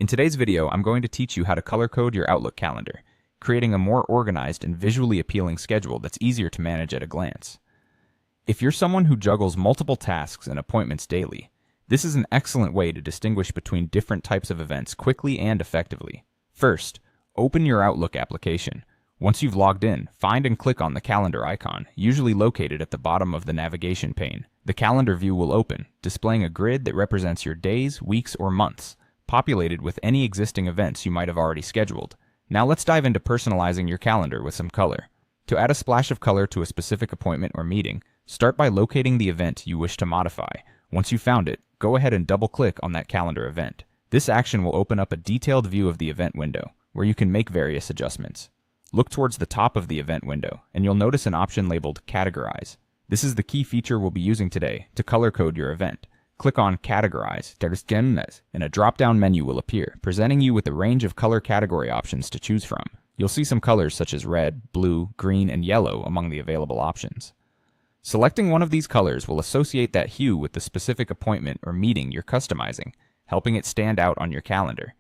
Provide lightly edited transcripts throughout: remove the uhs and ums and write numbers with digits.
In today's video, I'm going to teach you how to color code your Outlook calendar, creating a more organized and visually appealing schedule that's easier to manage at a glance. If you're someone who juggles multiple tasks and appointments daily, this is an excellent way to distinguish between different types of events quickly and effectively. First, open your Outlook application. Once you've logged in, find and click on the calendar icon, usually located at the bottom of the navigation pane. The calendar view will open, displaying a grid that represents your days, weeks, or months, populated with any existing events you might have already scheduled. Now let's dive into personalizing your calendar with some color. To add a splash of color to a specific appointment or meeting, start by locating the event you wish to modify. Once you've found it, go ahead and double-click on that calendar event. This action will open up a detailed view of the event window, where you can make various adjustments. Look towards the top of the event window, and you'll notice an option labeled Categorize. This is the key feature we'll be using today to color code your event. Click on Categorize, and a drop-down menu will appear, presenting you with a range of color category options to choose from. You'll see some colors such as red, blue, green, and yellow among the available options. Selecting one of these colors will associate that hue with the specific appointment or meeting you're customizing, helping it stand out on your calendar.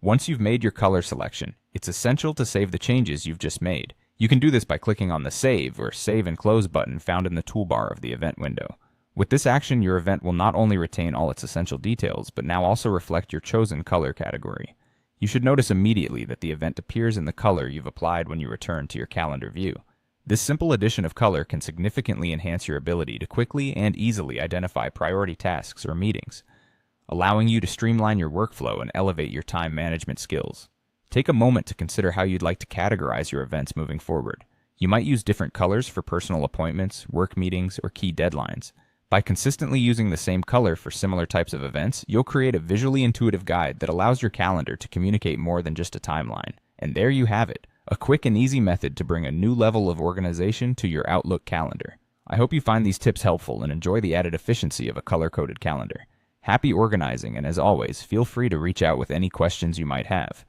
Once you've made your color selection, it's essential to save the changes you've just made. You can do this by clicking on the Save or Save and Close button found in the toolbar of the event window. With this action, your event will not only retain all its essential details, but now also reflect your chosen color category. You should notice immediately that the event appears in the color you've applied when you return to your calendar view. This simple addition of color can significantly enhance your ability to quickly and easily identify priority tasks or meetings, allowing you to streamline your workflow and elevate your time management skills. Take a moment to consider how you'd like to categorize your events moving forward. You might use different colors for personal appointments, work meetings, or key deadlines. By consistently using the same color for similar types of events, you'll create a visually intuitive guide that allows your calendar to communicate more than just a timeline. And there you have it, a quick and easy method to bring a new level of organization to your Outlook calendar. I hope you find these tips helpful and enjoy the added efficiency of a color-coded calendar. Happy organizing, and as always, feel free to reach out with any questions you might have.